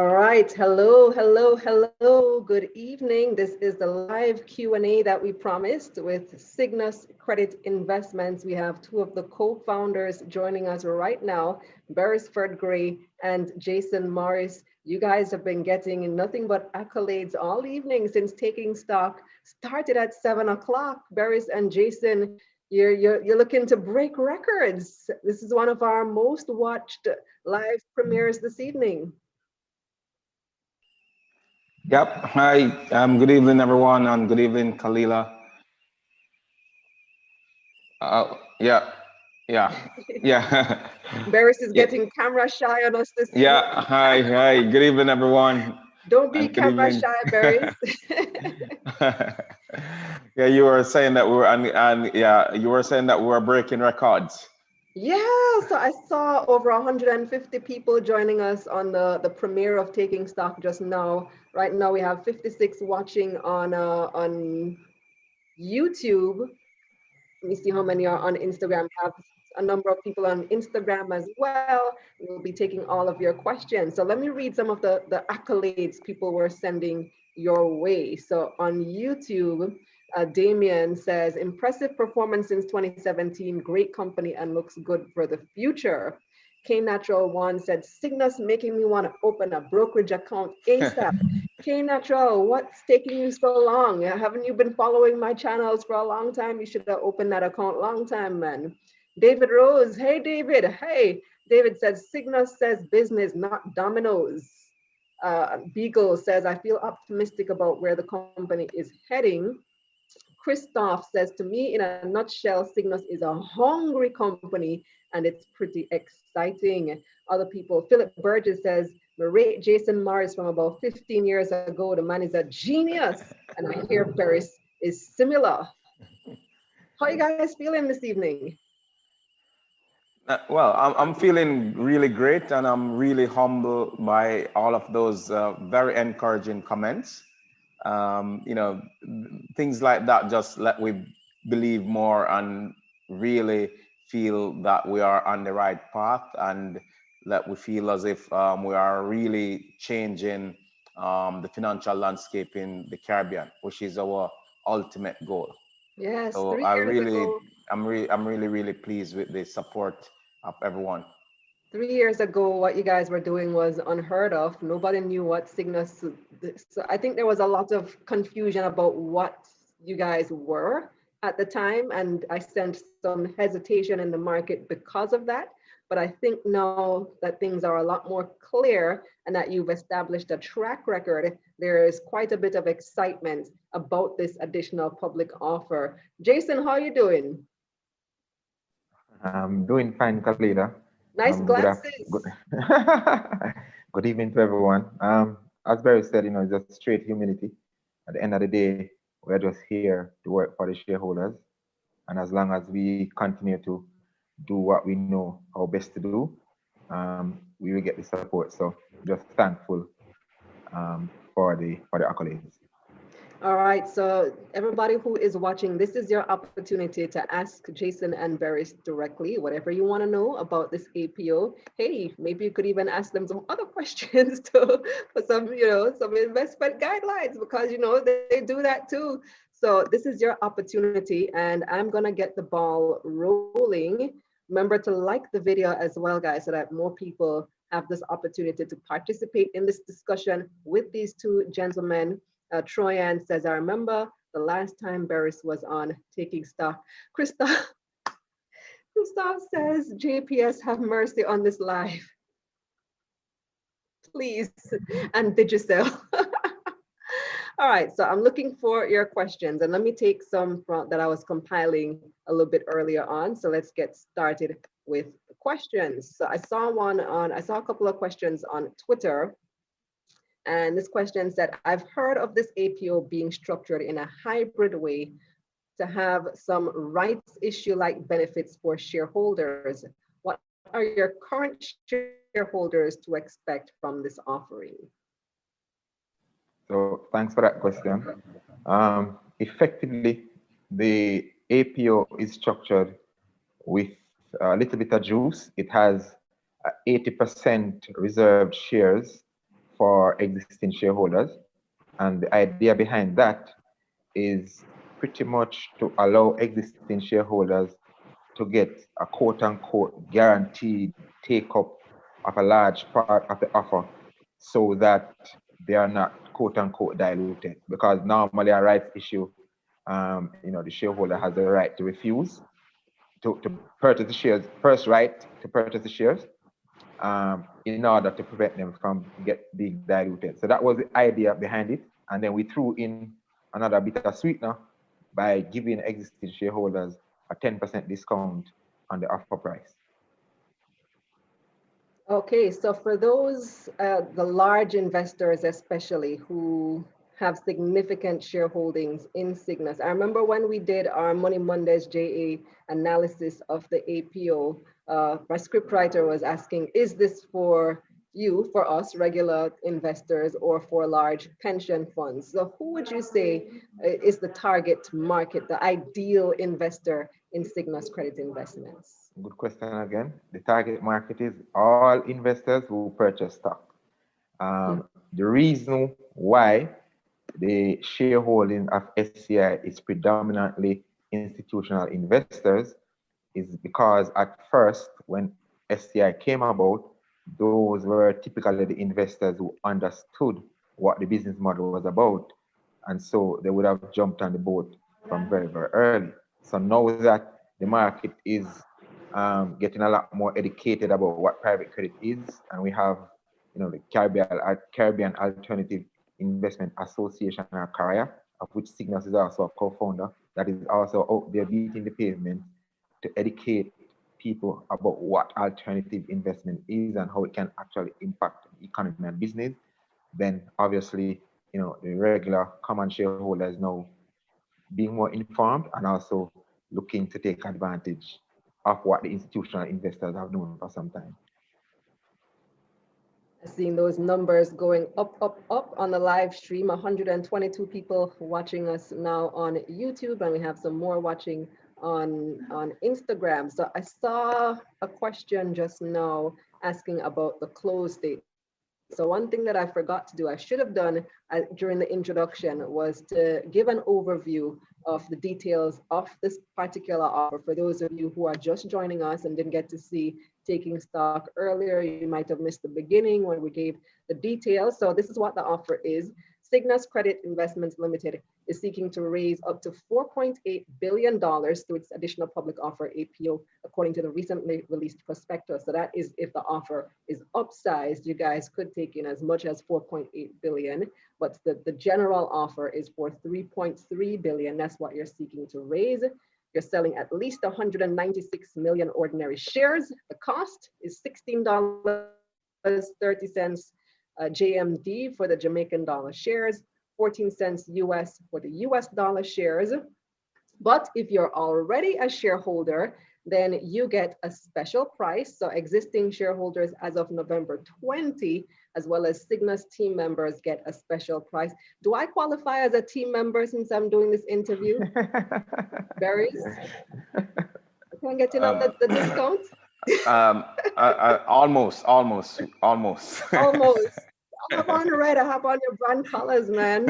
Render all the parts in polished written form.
All right. Hello, hello, hello. Good evening. This is the live Q&A that we promised with Sygnus Credit Investments. We have two of the co-founders joining us right now, Berisford Gray and Jason Morris. You guys have been getting nothing but accolades all evening since Taking Stock started at 7 o'clock. Beris and Jason, you're looking to break records. This is one of our most watched live premieres this evening. Yep. Hi. Good evening, everyone, and good evening, Kalilah. Yeah. Yeah. Beris is Yeah. getting camera shy on us this Yeah. evening. Hi. Good evening, everyone, Don't be and good camera evening. shy, Beris. Yeah, you were saying that we were, and yeah, you were saying that we were breaking records. Yeah, so I saw over 150 people joining us on the premiere of Taking Stock just now. Right now we have 56 watching on YouTube. Let me see how many are on Instagram. We have a number of people on Instagram as well. We'll be taking all of your questions. So let me read some of the accolades people were sending your way. So on YouTube, Damien says, impressive performance since 2017, great company and looks good for the future. K Natural One said, Sygnus making me want to open a brokerage account ASAP. K Natural, what's taking you so long? Haven't you been following my channels for a long time? You should have opened that account long time, man. David Rose, hey David, hey. David says, Sygnus says business, not dominoes. Beagle says, I feel optimistic about where the company is heading. Christoph says, to me, in a nutshell, Sygnus is a hungry company and it's pretty exciting. Other people, Philip Burgess says, rate Jason Morris from about 15 years ago. The man is a genius. And I hear Beris is similar. How are you guys feeling this evening? Well, I'm feeling really great, and I'm really humbled by all of those very encouraging comments. You know, things like that just let we believe more and really feel that we are on the right path, and that we feel as if we are really changing the financial landscape in the Caribbean, which is our ultimate goal. Yes, So 3 years ago. I'm really pleased with the support of everyone. 3 years ago, what you guys were doing was unheard of. Nobody knew what Cygnus. So I think there was a lot of confusion about what you guys were at the time, and I sensed some hesitation in the market because of that. But I think now that things are a lot more clear and that you've established a track record, there is quite a bit of excitement about this additional public offer. Jason, how are you doing? I'm doing fine, Kalilah. Nice Good, glasses. good evening to everyone. As Barry said, just straight humility. At the end of the day, we're just here to work for the shareholders. And as long as we continue to do what we know how best to do, we will get the support. So just thankful for the accolades. All right, so everybody who is watching, this is your opportunity to ask Jason and Beris directly, whatever you want to know about this APO. Hey, maybe you could even ask them some other questions for some, some investment guidelines, because, they do that too. So this is your opportunity, and I'm going to get the ball rolling. Remember to like the video as well, guys, so that more people have this opportunity to participate in this discussion with these two gentlemen. Troyan says, I remember the last time Beris was on Taking Stock. Christoph says, JPS, have mercy on this live. Please, and Digicel. All right, so I'm looking for your questions, and let me take some that I was compiling a little bit earlier on. So let's get started with the questions. So I saw a couple of questions on Twitter. And this question said, I've heard of this APO being structured in a hybrid way to have some rights issue-like benefits for shareholders. What are your current shareholders to expect from this offering? So thanks for that question. Effectively, the APO is structured with a little bit of juice. It has 80% reserved shares for existing shareholders. And the idea behind that is pretty much to allow existing shareholders to get a quote unquote guaranteed take up of a large part of the offer so that they are not quote unquote diluted. Because normally a rights issue, the shareholder has the right to refuse to purchase the shares, first right to purchase the shares, in order to prevent them from being diluted. So that was the idea behind it. And then we threw in another bit of sweetener by giving existing shareholders a 10% discount on the offer price. Okay, so for those, the large investors especially who have significant shareholdings in Sygnus, I remember when we did our Money Mondays JA analysis of the APO, my scriptwriter was asking, is this for you, for us, regular investors, or for large pension funds? So who would you say is the target market, the ideal investor in Sygnus Credit Investments? Good question again. The target market is all investors who purchase stock. The reason why the shareholding of SCI is predominantly institutional investors is because at first, when SCI came about, those were typically the investors who understood what the business model was about. And so they would have jumped on the boat from very, very early. So now that the market is getting a lot more educated about what private credit is, and we have, the Caribbean Alternative Investment Association, or CARIA, of which Sygnus is also a co-founder, that is also out there beating the pavement to educate people about what alternative investment is and how it can actually impact the economy and business. Then obviously, the regular common shareholders now being more informed and also looking to take advantage of what the institutional investors have known for some time. Seeing those numbers going up on the live stream, 122 people watching us now on YouTube, and we have some more watching on Instagram. So I saw a question just now asking about the close date. So one thing that I forgot to do, I should have done during the introduction, was to give an overview of the details of this particular offer. For those of you who are just joining us and didn't get to see Taking Stock earlier, you might have missed the beginning when we gave the details. So this is what the offer is. Sygnus Credit Investments Limited is seeking to raise up to $4.8 billion through its additional public offer APO, according to the recently released prospectus. So that is if the offer is upsized, you guys could take in as much as 4.8 billion, but the general offer is for 3.3 billion. That's what you're seeking to raise. You're selling at least 196 million ordinary shares. The cost is $16.30 JMD for the Jamaican dollar shares, 14 cents US for the US dollar shares. But if you're already a shareholder, then you get a special price. So existing shareholders as of November 20, as well as Sygnus team members, get a special price. Do I qualify as a team member since I'm doing this interview? Berries? Can I get in on the discount? Almost. Almost. I hop on red, I hop on your brand colors, man.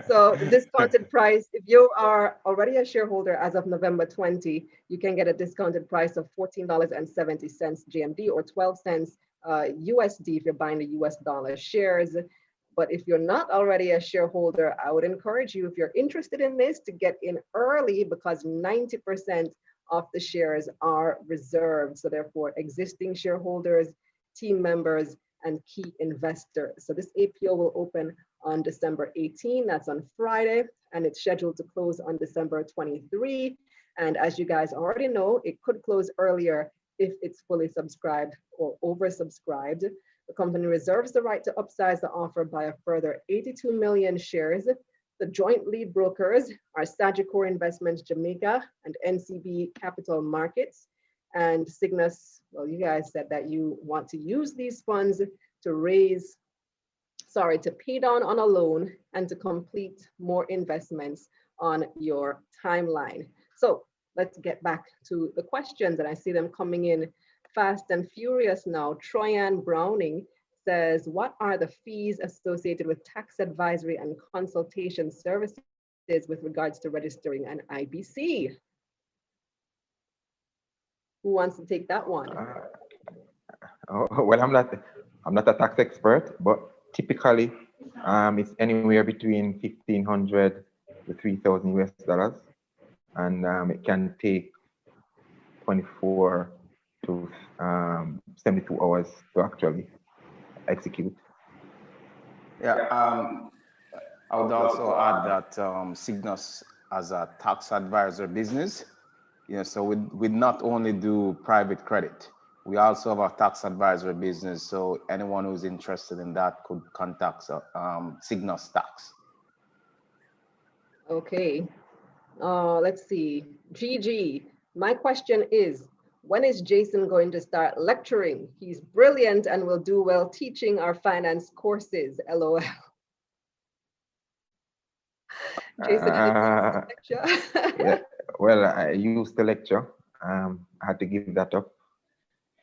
So the discounted price, if you are already a shareholder as of November 20, you can get a discounted price of $14.70 GMD or 12 cents USD if you're buying the US dollar shares. But if you're not already a shareholder, I would encourage you, if you're interested in this, to get in early, because 90% of the shares are reserved. So therefore, existing shareholders, team members, and key investors. So this APO will open on December 18, that's on Friday, and it's scheduled to close on December 23. And as you guys already know, it could close earlier if it's fully subscribed or oversubscribed. The company reserves the right to upsize the offer by a further 82 million shares. The joint lead brokers are Sagicor Investments Jamaica and NCB Capital Markets. And Sygnus, well, you guys said that you want to use these funds to pay down on a loan and to complete more investments on your timeline. So let's get back to the questions, and I see them coming in fast and furious now. Troyan Browning says, what are the fees associated with tax advisory and consultation services with regards to registering an IBC? Who wants to take that one? Well, I'm not a tax expert, but typically, it's anywhere between 1,500 to 3,000 US dollars, and it can take 24 to 72 hours to actually execute. Yeah, I would also add that Sygnus as a tax advisor business, so we not only do private credit, we also have a tax advisor business. So anyone who's interested in that could contact Sygnus Tax. Okay, let's see. GG, my question is, when is Jason going to start lecturing? He's brilliant and will do well teaching our finance courses, LOL. Jason, lecture? Yeah, well, I used to lecture. I had to give that up.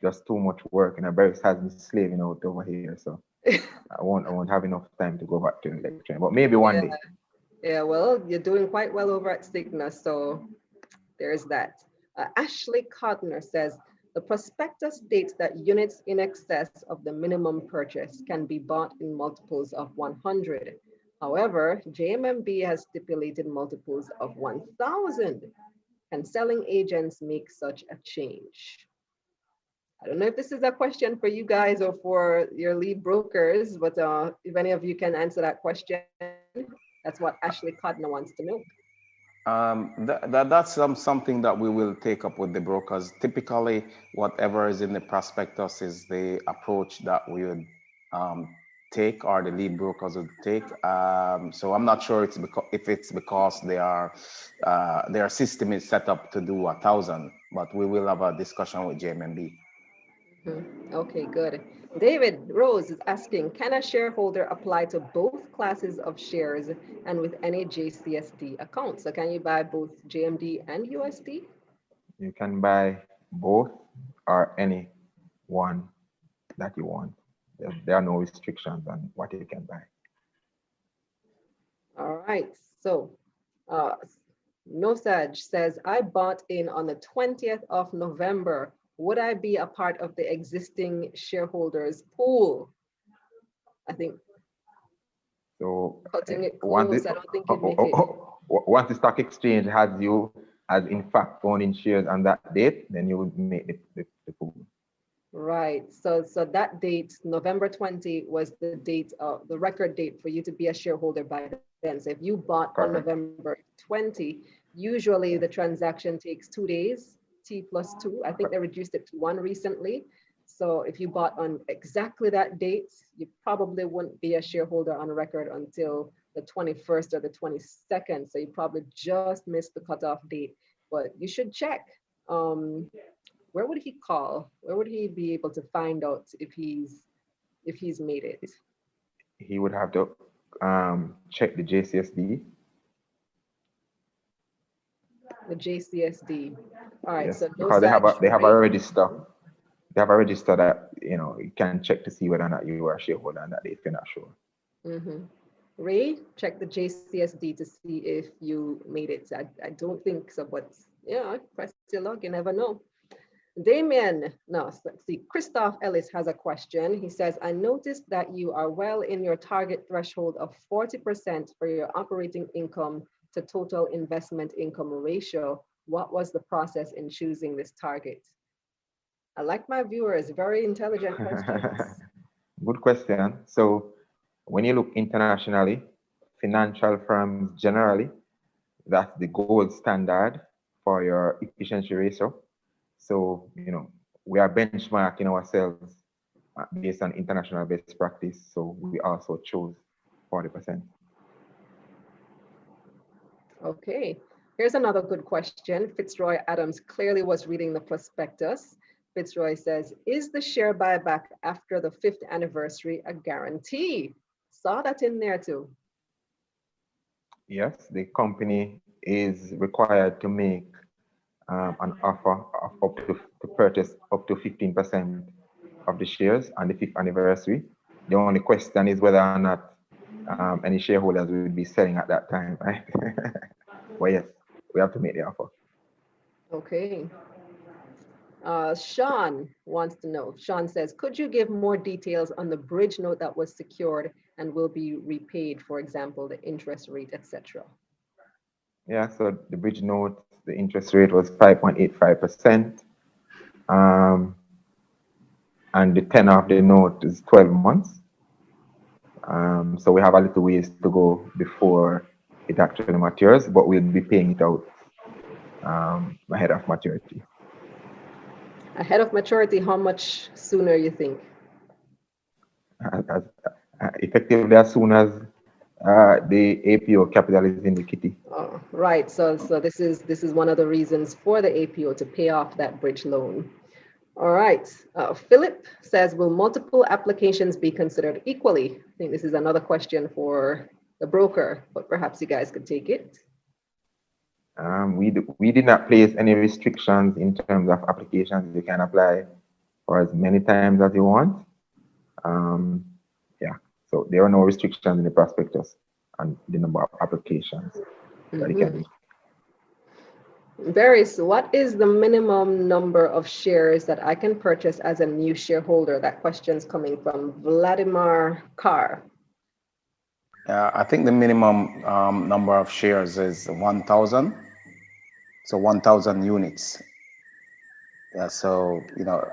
Just too much work, and Berisford has me slaving out over here, so I won't have enough time to go back to lecturing. But maybe one day. Yeah, well, you're doing quite well over at Sygnus, so there's that. Ashley Cotner says, the prospectus states that units in excess of the minimum purchase can be bought in multiples of 100. However, JMMB has stipulated multiples of 1,000. Can selling agents make such a change? I don't know if this is a question for you guys or for your lead brokers, but if any of you can answer that question, that's what Ashley Cotner wants to know. That's something that we will take up with the brokers. Typically, whatever is in the prospectus is the approach that we would take, or the lead brokers would take. So I'm not sure if it's because their system is set up to do 1,000, but we will have a discussion with JMMB. Okay, good. David Rose is asking, can a shareholder apply to both classes of shares and with any JCSD account? So can you buy both JMD and USD? You can buy both or any one that you want. There are no restrictions on what you can buy. All right. So Nosaj says, I bought in on the 20th of November. Would I be a part of the existing shareholders pool? I think. So cutting it close, I don't think you'd make it. Once the stock exchange has you as in fact owning shares on that date, then you would make the pool. Right. So that date, November 20, was the date of the record date for you to be a shareholder by then. So if you bought on November 20, usually the transaction takes 2 days. T+2. I think they reduced it to 1 recently. So if you bought on exactly that date, you probably wouldn't be a shareholder on record until the 21st or the 22nd. So you probably just missed the cutoff date, but you should check. Where would he call? Where would he be able to find out if he's made it? He would have to check the JCSD. The JCSD. All right. Yes, so because they have a register. They have a register that you can check to see whether or not you are a shareholder on that date if you're not sure. Ray, check the JCSD to see if you made it. I don't think so, but yeah, press your luck. You never know. Damien, no, let's see. Christoph Ellis has a question. He says, I noticed that you are well in your target threshold of 40% for your operating income to total investment income ratio. What was the process in choosing this target? I like my viewers, very intelligent questions. Good question. So when you look internationally, financial firms generally, that's the gold standard for your efficiency ratio. So, we are benchmarking ourselves based on international best practice. So we also chose 40%. Okay, here's another good question. Fitzroy Adams clearly was reading the prospectus. Fitzroy says, is the share buyback after the 5th anniversary a guarantee? Saw that in there too. Yes, the company is required to make an offer of to purchase up to 15% of the shares on the 5th anniversary. The only question is whether or not any shareholders will be selling at that time, right? Well, yes, we have to make the offer. Okay. Sean wants to know. Sean says, could you give more details on the bridge note that was secured and will be repaid, for example, the interest rate, etc.? Yeah, so the bridge note, the interest rate was 5.85%. And the tenor of the note is 12 months. So we have a little ways to go before it actually matures, but we'll be paying it out ahead of maturity. Ahead of maturity, how much sooner you think? Effectively, as soon as the APO capital is in the kitty. Right. So this is one of the reasons for the APO to pay off that bridge loan. All right. Philip says, will multiple applications be considered equally? I think this is another question for the broker, but perhaps you guys could take it. We did not place any restrictions in terms of applications. You can apply for as many times as you want. Yeah, so there are no restrictions in the prospectus and the number of applications that you can do. Beris, what is the minimum number of shares that I can purchase as a new shareholder? That question's coming from Vladimir Carr. I think the minimum number of shares is 1,000. So 1,000 units. Yeah, so,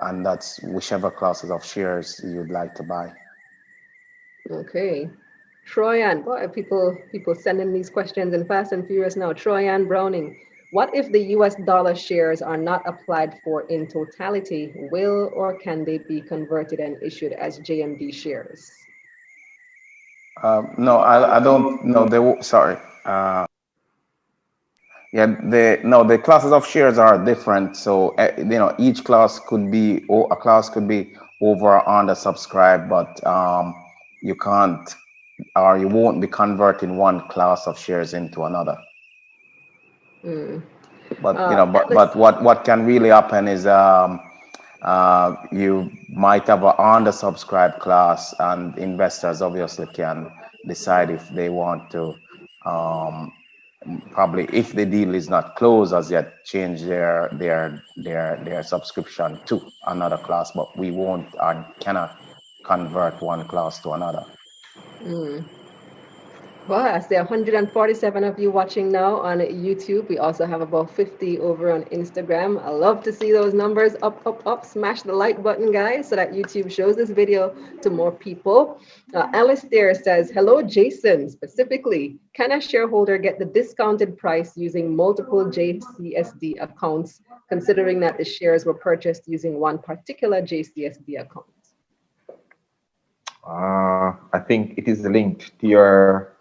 and that's whichever classes of shares you'd like to buy. Okay. Troyan, boy, people sending these questions in fast and furious now. Troyan Browning, what if the US dollar shares are not applied for in totality? Will or can they be converted and issued as JMD shares? No, I don't know. Sorry. Yeah, the classes of shares are different. So, each class could be, a class could be over or under subscribed, but you can't, or you won't be converting one class of shares into another. But what can really happen is you might have an undersubscribed class, and investors obviously can decide if they want to probably, if the deal is not closed as yet, change their subscription to another class, but we won't and cannot convert one class to another. Well, I see 147 of you watching now on YouTube. We also have about 50 over on Instagram. I love to see those numbers up. Smash the like button, guys, so that YouTube shows this video to more people. Alistair says, hello, Jason. Specifically, can a shareholder get the discounted price using multiple JCSD accounts, considering that the shares were purchased using one particular JCSD account? I think it is linked to your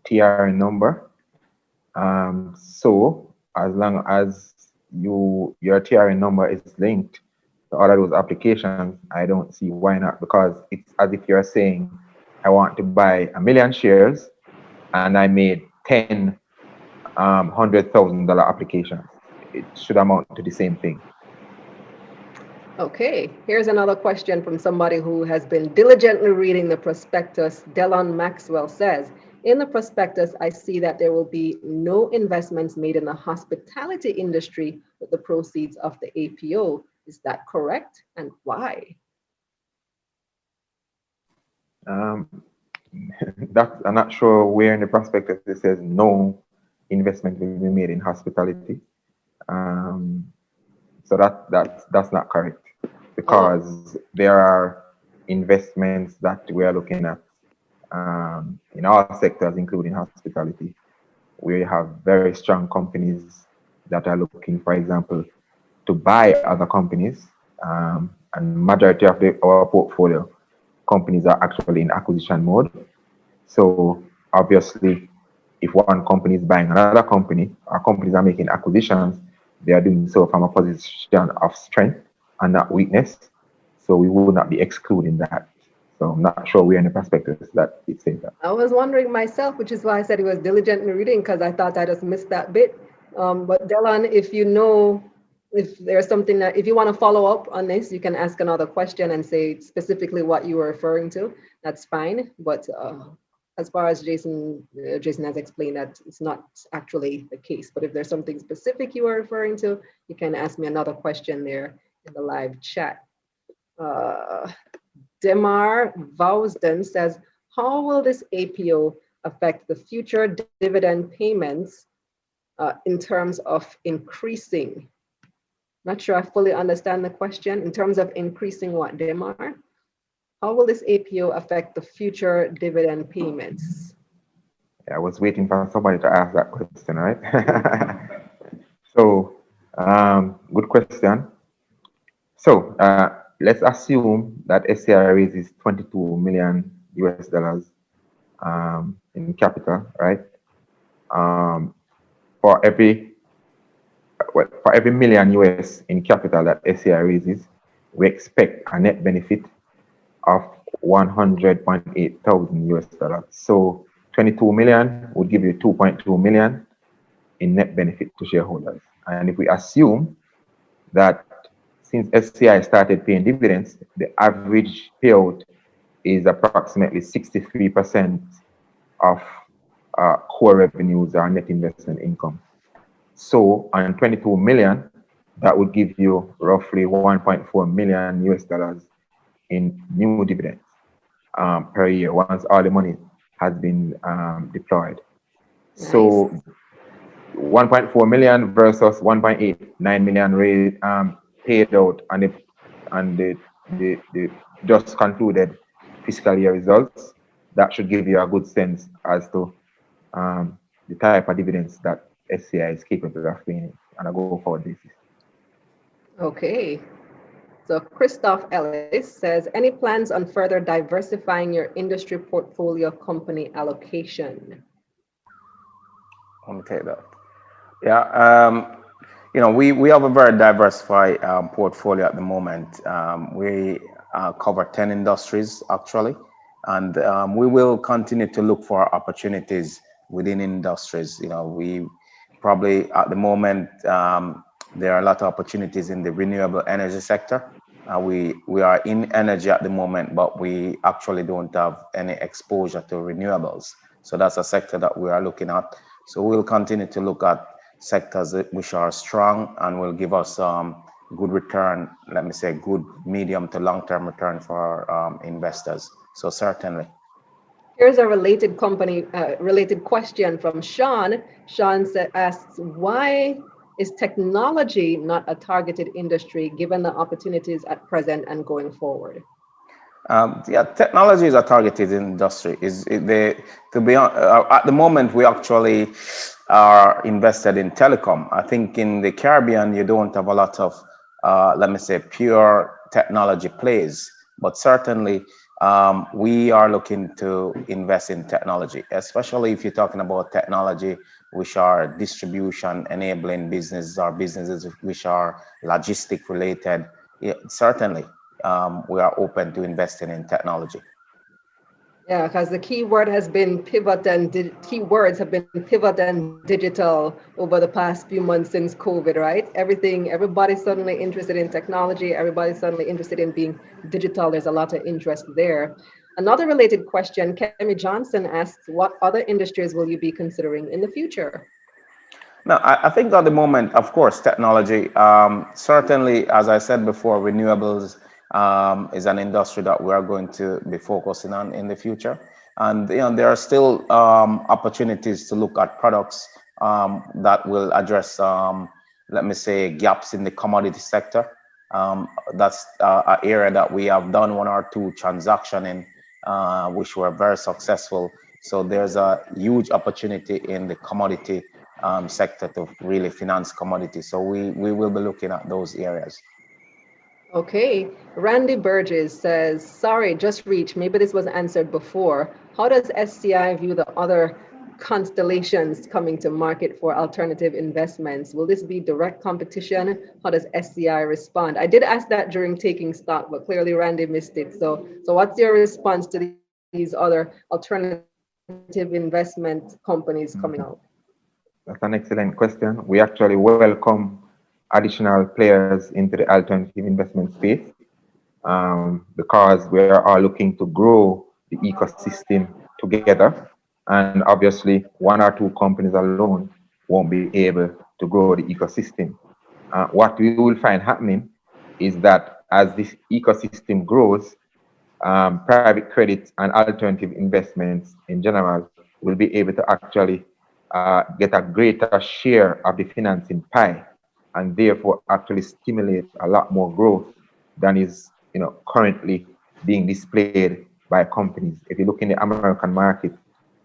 TRN number. So as long as your TRN number is linked to all of those applications, I don't see why not, because it's as if you're saying, I want to buy 1 million shares and I made 10 $100,000 applications. It should amount to the same thing. Okay, here's another question from somebody who has been diligently reading the prospectus. Delon Maxwell says, in the prospectus, I see that there will be no investments made in the hospitality industry with the proceeds of the APO. Is that correct? And why? I'm not sure where in the prospectus it says no investment will be made in hospitality. So that's not correct, because there are investments that we are looking at in all sectors, including hospitality. We have very strong companies that are looking, for example, to buy other companies, and majority of our portfolio companies are actually in acquisition mode. So obviously, if one company is buying another company, our companies are making acquisitions, they are doing so from a position of strength and not weakness. So we will not be excluding that. So I'm not sure we're in the prospectus that it says that. I was wondering myself, which is why I said he was diligently reading, because I thought I just missed that bit. But Delon, if you know if there's something that, if you want to follow up on this, you can ask another question and say specifically what you were referring to. That's fine. But as far as Jason has explained that it's not actually the case. But if there's something specific you are referring to, you can ask me another question there in the live chat. Demar Vousden says, how will this APO affect the future dividend payments in terms of increasing? Not sure I fully understand the question. In terms of increasing what, Demar? How will this APO affect the future dividend payments? I was waiting for somebody to ask that question, right? So, good question. So, let's assume that SCI raises 22 million US dollars in capital, right? For every million US in capital that SCI raises, we expect a net benefit of 100.8 thousand US dollars. So 22 million would give you 2.2 million in net benefit to shareholders. And if we assume that since SCI started paying dividends, the average payout is approximately 63% of core revenues or net investment income. So on 22 million, that would give you roughly 1.4 million US dollars in new dividends per year once all the money has been deployed. Nice. So 1.4 million versus 1.89 million paid out on the just concluded fiscal year results. That should give you a good sense as to the type of dividends that SCI is capable of paying on a go-forward basis. Okay. So Christoph Ellis says, any plans on further diversifying your industry portfolio company allocation? Okay, that. Yeah, you know, we have a very diversified portfolio at the moment. We cover 10 industries actually, and we will continue to look for opportunities within industries. You know, we probably at the moment there are a lot of opportunities in the renewable energy sector. We are in energy at the moment, but we actually don't have any exposure to renewables. So that's a sector that we are looking at. So we'll continue to look at sectors which are strong and will give us good return, let me say good medium to long-term return for our investors. So certainly. Here's a related question from Sean. Sean asks, why is technology not a targeted industry given the opportunities at present and going forward? Yeah, technology is a targeted industry. To be at the moment, we actually are invested in telecom. I think in the Caribbean, you don't have a lot of, let me say, pure technology plays, but certainly we are looking to invest in technology, especially if you're talking about technology which are distribution enabling businesses or businesses which are logistic related. Yeah, certainly we are open to investing in technology. Yeah, because the keyword has been pivot and keywords have been pivot and digital over the past few months since COVID, right? Everybody's suddenly interested in technology. Everybody's suddenly interested in being digital. There's a lot of interest there. Another related question, Kemi Johnson asks, what other industries will you be considering in the future? No, I think at the moment, of course, technology, certainly, as I said before, renewables is an industry that we are going to be focusing on in the future. And you know, there are still opportunities to look at products that will address, let me say, gaps in the commodity sector. That's an area that we have done one or two transactions in, which were very successful. So there's a huge opportunity in the commodity sector to really finance commodities. So we will be looking at those areas. Okay, Randy Burgess says, sorry, just reached, maybe this was answered before. How does SCI view the other constellations coming to market for alternative investments? Will this be direct competition? How does SCI respond? I did ask that during taking stock, but clearly Randy missed it. So what's your response to these other alternative investment companies coming out? That's an excellent question. We actually welcome additional players into the alternative investment space because we are all looking to grow the ecosystem together. And obviously, one or two companies alone won't be able to grow the ecosystem. What we will find happening is that as this ecosystem grows, private credit and alternative investments in general will be able to actually get a greater share of the financing pie and therefore actually stimulate a lot more growth than is currently being displayed by companies. If you look in the American market,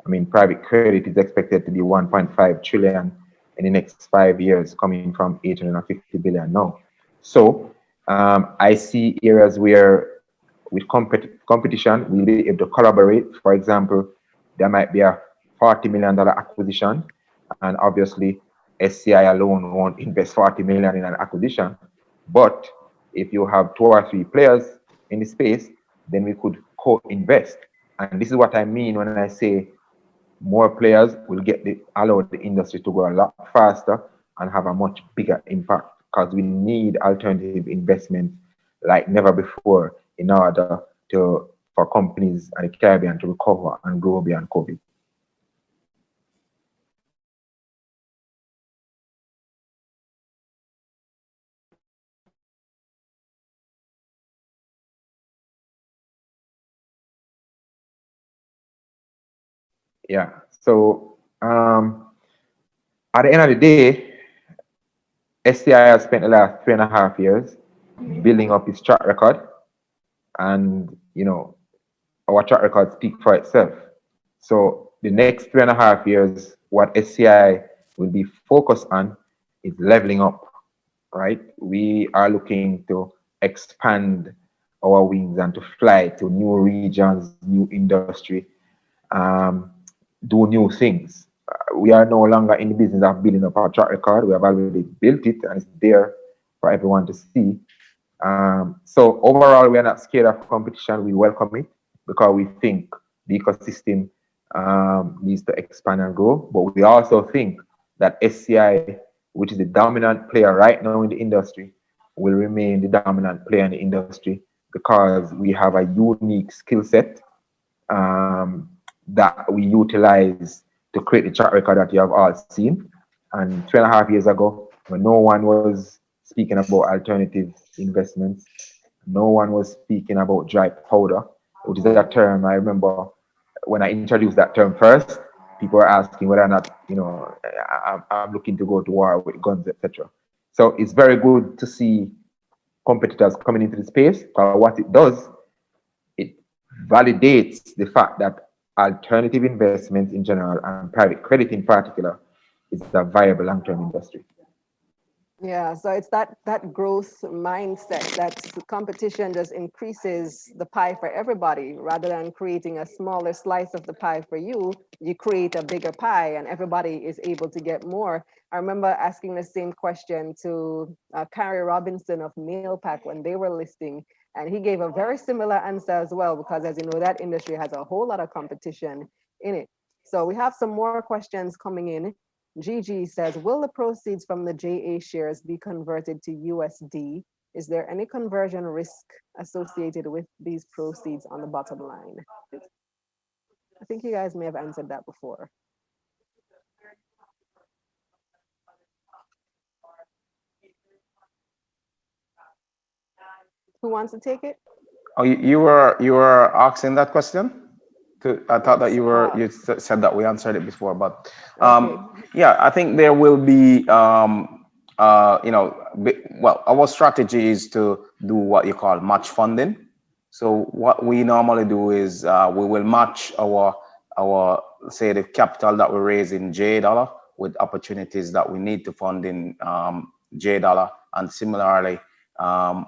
I mean, private credit is expected to be 1.5 trillion in the next 5 years, coming from 850 billion now. So I see areas where with competition, we'll be able to collaborate. For example, there might be a $40 million acquisition, and obviously SCI alone won't invest 40 million in an acquisition. But if you have 2 or 3 players in the space, then we could co-invest. And this is what I mean when I say more players will allow the industry to go a lot faster and have a much bigger impact, because we need alternative investment like never before in order for companies and the Caribbean to recover and grow beyond COVID. Yeah. So at the end of the day, SCI has spent the last 3.5 years building up its track record, and our track record speaks for itself. So the next 3.5 years, what SCI will be focused on is leveling up, right? We are looking to expand our wings and to fly to new regions, new industry, do new things. We are no longer in the business of building up our track record. We have already built it and it's there for everyone to see. So overall, we are not scared of competition. We welcome it because we think the ecosystem needs to expand and grow. But we also think that SCI, which is the dominant player right now in the industry, will remain the dominant player in the industry because we have a unique skill set that we utilize to create the track record that you have all seen. And 3.5 years ago, when no one was speaking about alternative investments, no one was speaking about dry powder, which is a term I remember when I introduced that term first, people were asking whether or not, I'm looking to go to war with guns, etc. So it's very good to see competitors coming into the space, because what it does, it validates the fact that alternative investments in general and private credit in particular is a viable long-term industry. Yeah, so it's that growth mindset that competition just increases the pie for everybody. Rather than creating a smaller slice of the pie for you, you create a bigger pie and everybody is able to get more. I remember asking the same question to Carrie Robinson of Mailpack when they were listing, and he gave a very similar answer as well, because as you know, that industry has a whole lot of competition in it. So we have some more questions coming in. Gigi says, will the proceeds from the JA shares be converted to USD? Is there any conversion risk associated with these proceeds on the bottom line? I think you guys may have answered that before. Who wants to take it? Oh, you were asking that question? I thought that you said that we answered it before, but Okay. yeah, I think there will be well, our strategy is to do what you call match funding. So what we normally do is we will match our say the capital that we raise in J dollar with opportunities that we need to fund in J dollar, and similarly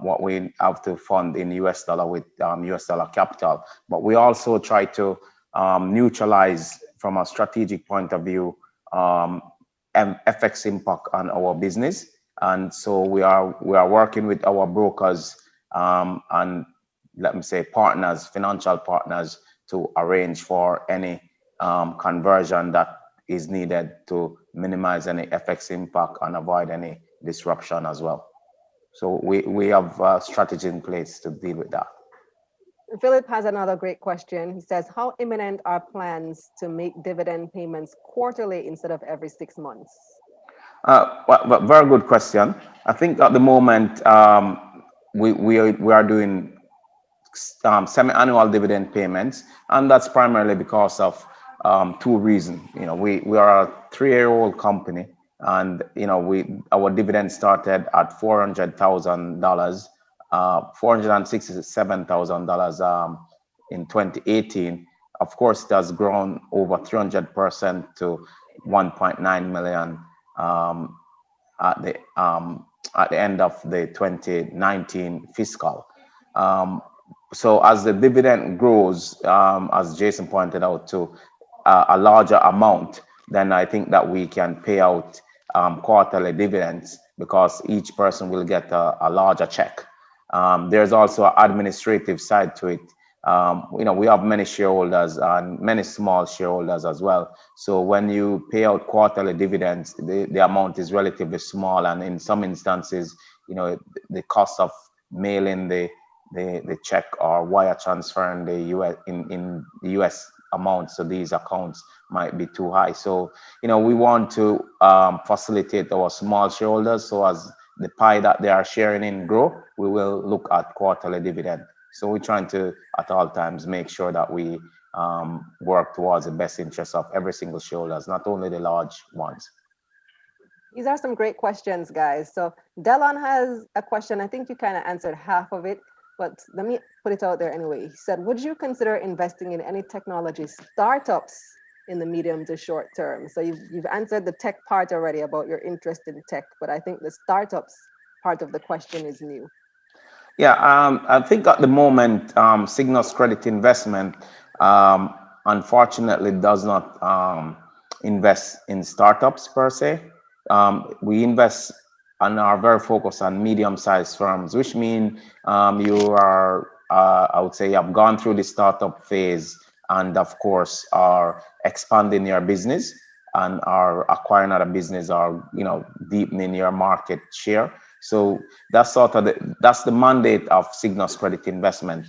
what we have to fund in US dollar with US dollar capital. But we also try to neutralize from a strategic point of view FX impact on our business. And so we are working with our brokers and let me say partners, financial partners, to arrange for any conversion that is needed to minimize any FX impact and avoid any disruption as well. So we have a strategy in place to deal with that. Philip has another great question. He says, how imminent are plans to make dividend payments quarterly instead of every 6 months? Well, very good question. I think at the moment we are doing semi-annual dividend payments, and that's primarily because of two reasons. We are a 3-year-old company, and our dividend started at $400,000, $467,000 in 2018. Of course, it has grown over 300% to 1.9 million at the end of the 2019 fiscal. So as the dividend grows, as Jason pointed out, to a larger amount, then I think that we can pay out quarterly dividends because each person will get a larger check. There's also an administrative side to it. We have many shareholders and many small shareholders as well. So when you pay out quarterly dividends, the amount is relatively small, and in some instances, the cost of mailing the check or wire transferring the US in the US amounts to these accounts might be too high. So we want to facilitate our small shareholders, so as the pie that they are sharing in grow, we will look at quarterly dividend. So we're trying to at all times make sure that we work towards the best interest of every single shareholders, not only the large ones. These are some great questions, guys. So Delon has a question. I think you kind of answered half of it, but let me put it out there anyway. He said, would you consider investing in any technology startups in the medium to short term? So you've answered the tech part already about your interest in tech, but I think the startups part of the question is new. Yeah, I think at the moment, Sygnus Credit Investment, unfortunately, does not invest in startups per se. We invest and are very focused on medium-sized firms, which mean you are, I would say, you have gone through the startup phase, and of course are expanding your business and are acquiring other business, or deepening your market share. So that's that's the mandate of Sygnus Credit Investment.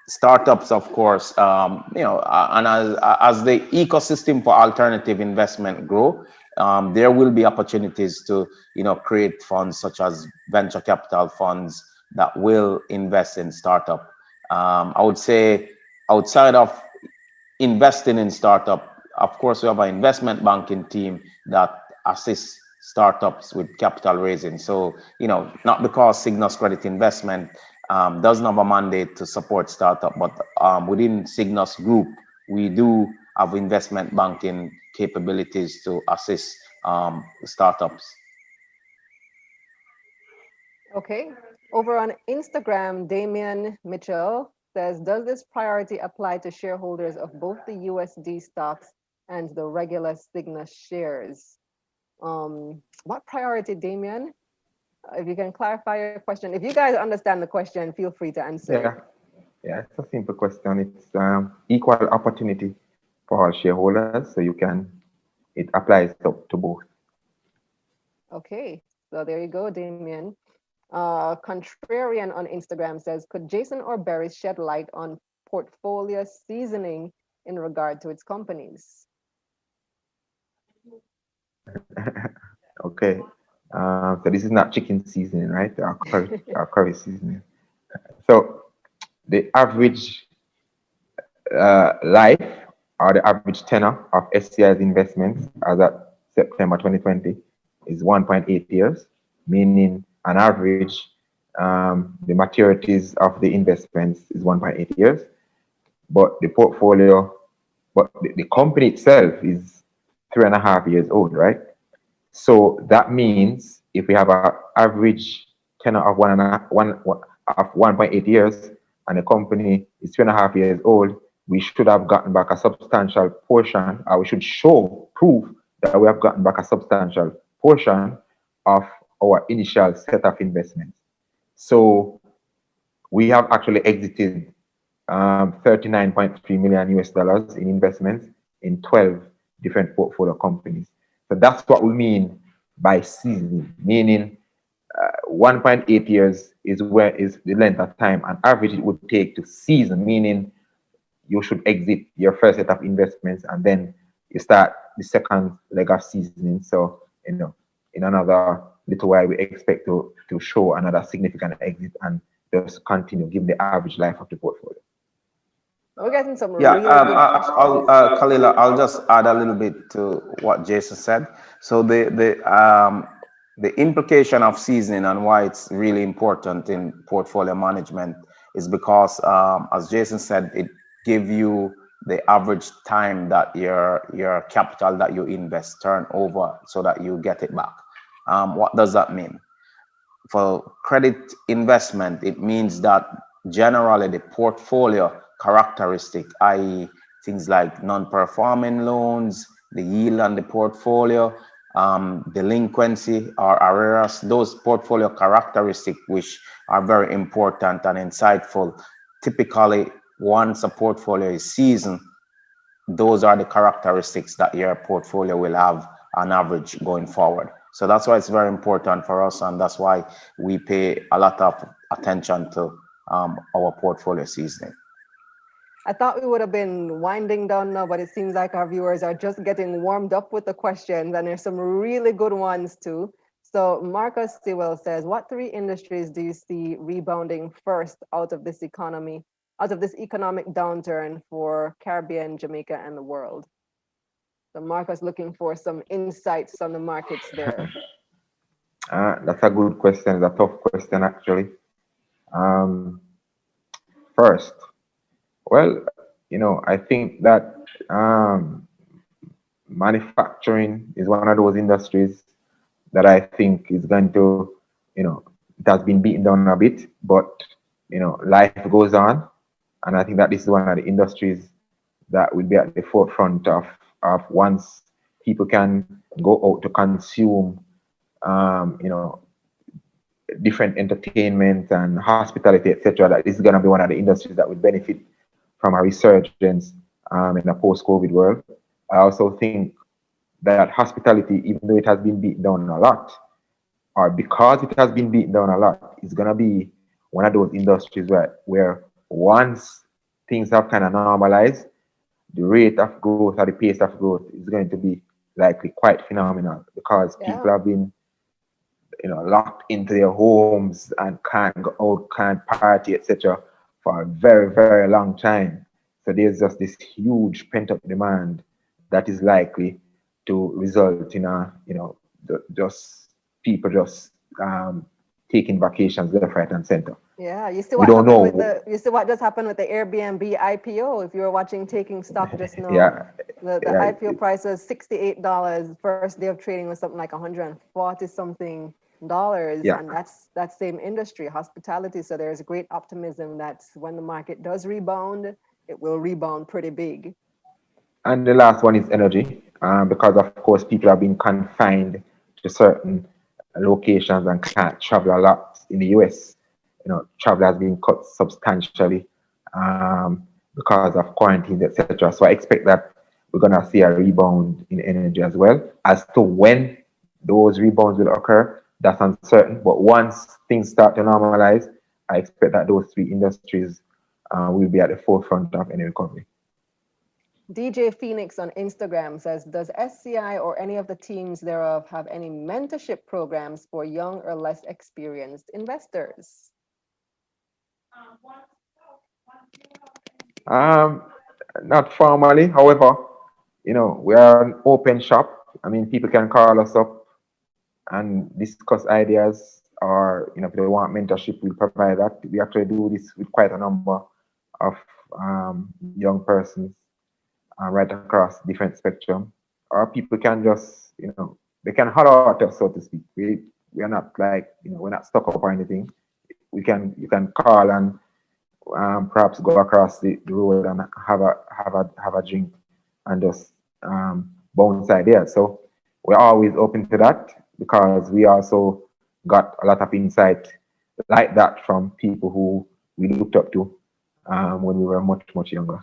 Startups, of course, and as the ecosystem for alternative investment grow, there will be opportunities to create funds such as venture capital funds that will invest in startup. I would say outside of investing in startup, of course, we have an investment banking team that assists startups with capital raising. So, not because Sygnus Credit Investment doesn't have a mandate to support startup, but within Sygnus Group, we do have investment banking capabilities to assist startups. Okay. Over on Instagram, Damian Mitchell says, does this priority apply to shareholders of both the USD stocks and the regular Sygnus shares? What priority, Damian? If you can clarify your question. If you guys understand the question, feel free to answer. Yeah, it's a simple question. It's equal opportunity for all shareholders, so it applies to both. Okay, so there you go, Damian. Contrarian on Instagram says, could Jason or Barry shed light on portfolio seasoning in regard to its companies? Okay, so this is not chicken seasoning, right? Our curry seasoning. So the average life or the average tenor of SCI's investments as at September 2020 is 1.8 years, meaning on average, the maturities of the investments is 1.8 years, but the portfolio, but the company itself is 3.5 years old, right? So that means if we have an average tenor of 1.8 years and the company is 2.5 years old, we should have gotten back a substantial portion, or we should show proof that we have gotten back a substantial portion of our initial set of investments. So we have actually exited $39.3 million in investments in 12 different portfolio companies. So that's what we mean by season, meaning 1.8 years is where is the length of time on average it would take to season, meaning you should exit your first set of investments and then you start the second leg of seasoning. So, in another little while, we expect to show another significant exit and just continue given the average life of the portfolio. We're getting some Yeah, really good questions. Kalilah, I'll just add a little bit to what Jason said. So the implication of seasoning and why it's really important in portfolio management is because, as Jason said, it gives you the average time that your capital that you invest turn over so that you get it back. What does that mean? For credit investment, it means that generally the portfolio characteristic, i.e. things like non-performing loans, the yield on the portfolio, delinquency or arrears, those portfolio characteristics which are very important and insightful. Typically, once a portfolio is seasoned, those are the characteristics that your portfolio will have on average going forward. So that's why it's very important for us, and that's why we pay a lot of attention to our portfolio seasoning. I thought we would have been winding down now, but it seems like our viewers are just getting warmed up with the questions, and there's some really good ones too. So Marcus Sewell says, what 3 industries do you see rebounding first out of this economic downturn for Caribbean, Jamaica, and the world? So Marcus looking for some insights on the markets there. That's a good question. It's a tough question, actually. First, well, I think that manufacturing is one of those industries that I think is going to, it has been beaten down a bit, but, life goes on. And I think that this is one of the industries that will be at the forefront of once people can go out to consume, different entertainment and hospitality, etc. That this is going to be one of the industries that would benefit from a resurgence in a post-COVID world. I also think that hospitality, even though it has been beaten down a lot, or because it has been beaten down a lot, is going to be one of those industries where once things have kind of normalized, the rate of growth or the pace of growth is going to be likely quite phenomenal because people have been, locked into their homes and can't go out, can't party, etc. for a very, very long time. So there's just this huge pent-up demand that is likely to result in just people just taking vacations left, right, and center. Yeah, you see what just happened with the Airbnb IPO. If you were watching Taking Stock just now, the IPO price was $68. First day of trading was something like $140 something, and that's that same industry, hospitality. So there's great optimism that when the market does rebound, it will rebound pretty big. And the last one is energy, because of course people have been confined to certain locations and can't travel a lot. In the US, travel has been cut substantially because of quarantines, etc. So I expect that we're gonna see a rebound in energy as well. As to when those rebounds will occur, that's uncertain. But once things start to normalize, I expect that those 3 industries will be at the forefront of any recovery. DJ Phoenix on Instagram says, does SCI or any of the teams thereof have any mentorship programs for young or less experienced investors? Not formally. However, we are an open shop. I mean, people can call us up and discuss ideas, or if they want mentorship, we'll provide that. We actually do this with quite a number of young persons right across different spectrum. Or people can just, they can holler at us, so to speak. We are not like, we're not stuck up or anything. You can call and perhaps go across the road and have a drink and just bounce ideas. So we're always open to that because we also got a lot of insight like that from people who we looked up to when we were much, much younger.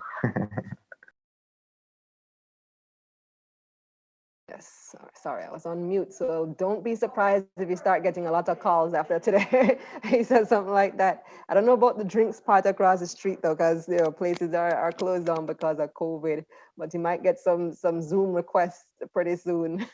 Yes. Sorry, I was on mute. So don't be surprised if you start getting a lot of calls after today. He said something like that. I don't know about the drinks part across the street though, because places are closed down because of COVID. But you might get some Zoom requests pretty soon.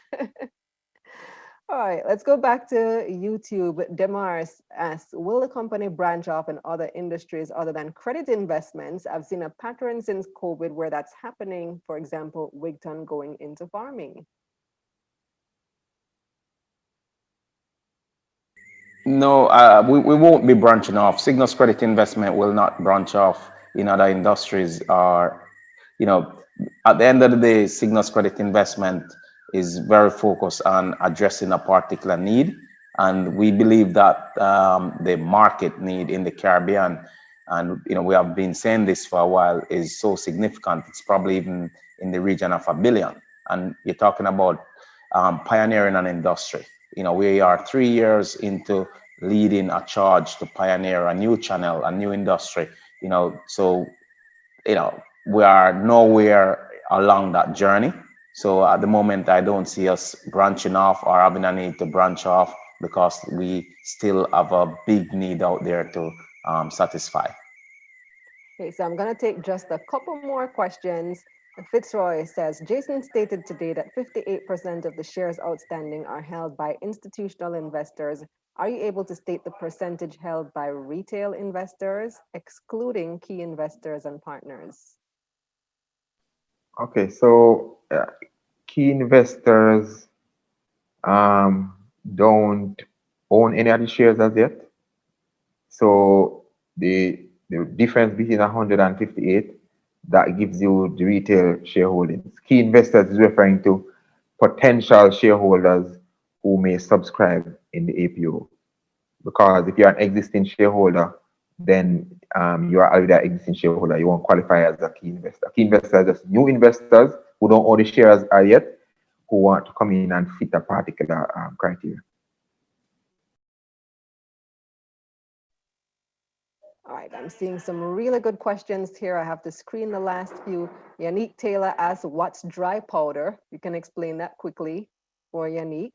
All right, let's go back to YouTube. Demars asks, will the company branch off in other industries other than credit investments? I've seen a pattern since COVID where that's happening. For example, Wigton going into farming. No, we won't be branching off. Sygnus Credit Investment will not branch off in other industries. Or, you know, at the end of the day, Sygnus Credit Investment is very focused on addressing a particular need. And we believe that the market need in the Caribbean, and we have been saying this for a while, is so significant. It's probably even in the region of $1 billion. And you're talking about pioneering an industry. We are 3 years into leading a charge to pioneer a new channel, a new industry. So we are nowhere along that journey. So at the moment, I don't see us branching off or having a need to branch off, because we still have a big need out there to satisfy. Okay, so I'm going to take just a couple more questions. Fitzroy says, Jason stated today that 58% of the shares outstanding are held by institutional investors. Are you able to state the percentage held by retail investors, excluding key investors and partners? Okay, so key investors don't own any of the shares as yet. So the difference between 158, that gives you the retail shareholdings. Key investors is referring to potential shareholders who may subscribe in the APO. Because if you're an existing shareholder, then you are already an existing shareholder. You won't qualify as a key investor. Key investors are just new investors who don't own the shares yet, who want to come in and fit a particular criteria. All right, I'm seeing some really good questions here. I have to screen the last few. Yannick Taylor asks, what's dry powder? You can explain that quickly for Yannick.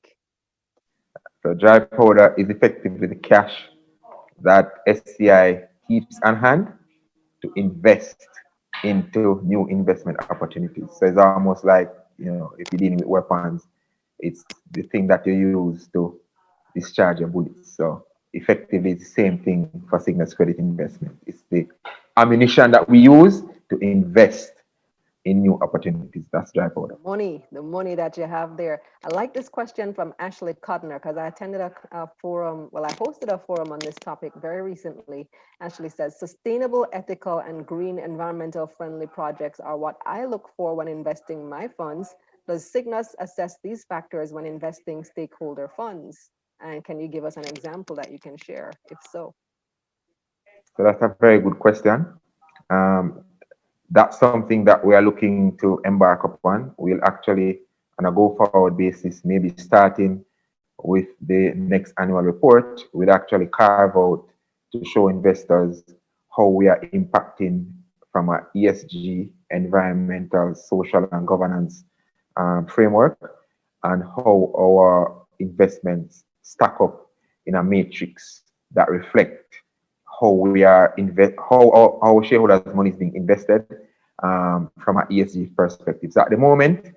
So dry powder is effectively the cash that SCI keeps on hand to invest into new investment opportunities. So it's almost like, if you're dealing with weapons, it's the thing that you use to discharge your bullets. So effectively, it's the same thing for Sygnus Credit Investment. It's the ammunition that we use to invest in new opportunities. That's dry powder. The money that you have there. I like this question from Ashley Codner, because I attended a forum. Well, I hosted a forum on this topic very recently. Ashley says, sustainable, ethical, and green environmental friendly projects are what I look for when investing my funds. Does Sygnus assess these factors when investing stakeholder funds? And can you give us an example that you can share, if so? So that's a very good question. That's something that we are looking to embark upon. We'll actually, on a go-forward basis, maybe starting with the next annual report, we'll actually carve out to show investors how we are impacting from an ESG, environmental, social, and governance framework, and how our investments stack up in a matrix that reflect how we are how our shareholders' money is being invested from an ESG perspective. So at the moment,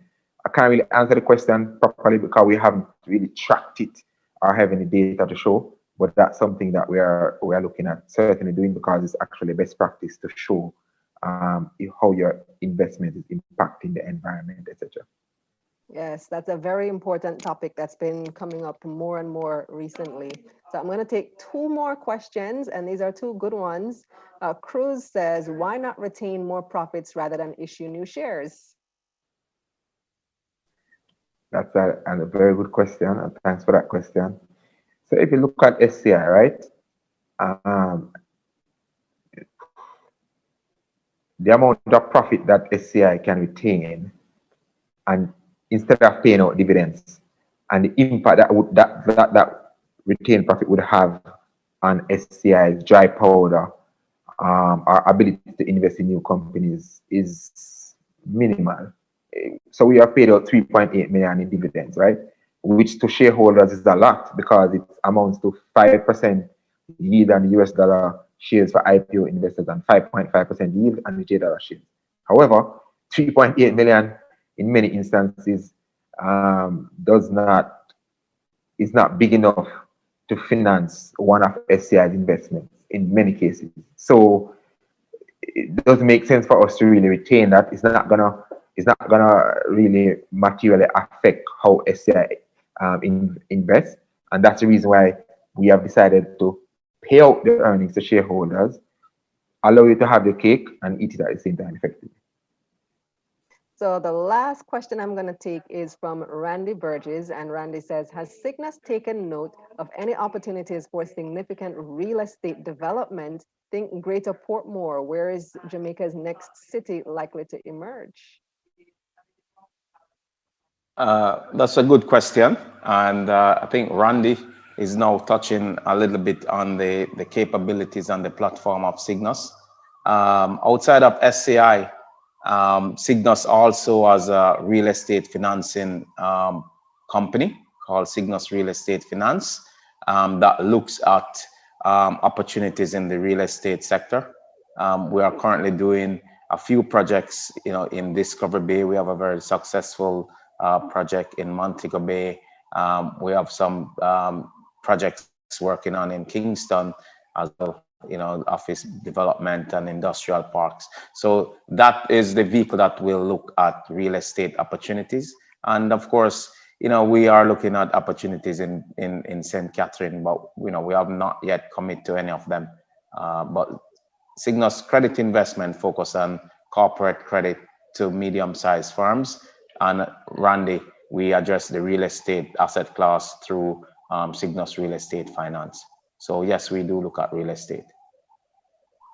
I can't really answer the question properly because we haven't really tracked it or have any data to show. But that's something that we are looking at certainly doing, because it's actually best practice to show how your investment is impacting the environment, etc. Yes, that's a very important topic that's been coming up more and more recently. So I'm going to take two more questions, and these are two good ones. Cruz says, why not retain more profits rather than issue new shares? That's a very good question, and thanks for that question. So if you look at SCI, right, the amount of profit that SCI can retain, and instead of paying out dividends, and the impact that retained profit would have on SCI's dry powder, our ability to invest in new companies is minimal. So we have paid out 3.8 million in dividends, right? Which to shareholders is a lot because it amounts to 5% yield on the US dollar shares for IPO investors and 5.5% yield on the J dollar shares. However, 3.8 million in many instances is not big enough to finance one of SCI's investments in many cases. So it doesn't make sense for us to really retain that. It's not gonna really materially affect how SCI invest, and that's the reason why we have decided to pay out the earnings to shareholders, allow you to have your cake and eat it at the same time effectively. So the last question I'm going to take is from Randy Burgess, and Randy says, has Sygnus taken note of any opportunities for significant real estate development? Think Greater Portmore. Where is Jamaica's next city likely to emerge? That's a good question, and I think Randy is now touching a little bit on the capabilities and the platform of Sygnus. Outside of SCI, Sygnus also has a real estate financing company called Sygnus Real Estate Finance that looks at opportunities in the real estate sector. We are currently doing a few projects, in Discovery Bay. We have a very successful project in Montego Bay. We have some projects working on in Kingston as well, office development and industrial parks. So that is the vehicle that will look at real estate opportunities. And of course, we are looking at opportunities in St. Catherine, but we have not yet committed to any of them. But Sygnus Credit Investment focus on corporate credit to medium-sized firms. And Randy, we address the real estate asset class through Sygnus Real Estate Finance. So yes, we do look at real estate.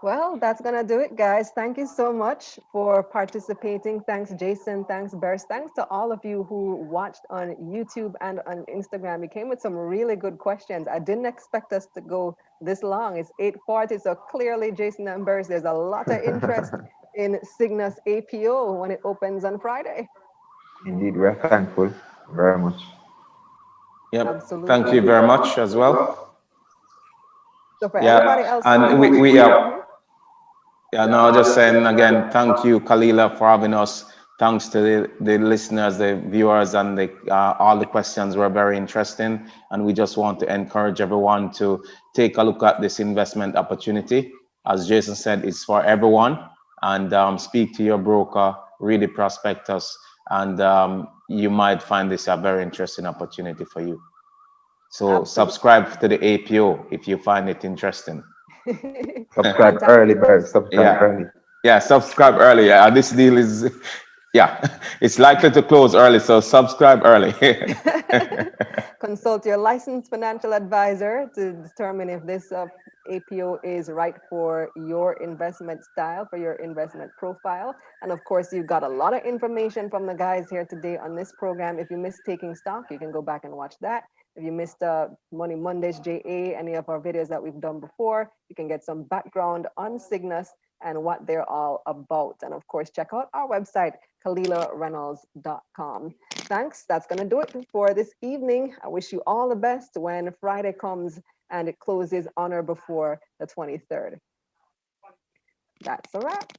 Well, that's going to do it, guys. Thank you so much for participating. Thanks, Jason. Thanks, Bears. Thanks to all of you who watched on YouTube and on Instagram. You came with some really good questions. I didn't expect us to go this long. It's 8:40, so clearly, Jason and Bears, there's a lot of interest in Sygnus APO when it opens on Friday. Indeed, we're thankful very much. Yep. Absolutely. Thank you very much as well. So for everybody else, and no, just saying again, thank you, Kalilah, for having us. Thanks to the listeners, the viewers, and all the questions were very interesting. And we just want to encourage everyone to take a look at this investment opportunity. As Jason said, it's for everyone. And speak to your broker, read the prospectus, and you might find this a very interesting opportunity for you. So subscribe to the APO if you find it interesting. Subscribe early, Bert. Subscribe early. Yeah, subscribe early. This deal is, it's likely to close early, so subscribe early. Consult your licensed financial advisor to determine if this APO is right for your investment style, for your investment profile. And of course, you got a lot of information from the guys here today on this program. If you missed Taking Stock, you can go back and watch that. If you missed Money Mondays, JA, any of our videos that we've done before, you can get some background on Sygnus and what they're all about. And of course, check out our website, KalilahReynolds.com. Thanks. That's going to do it for this evening. I wish you all the best when Friday comes and it closes on or before the 23rd. That's a wrap.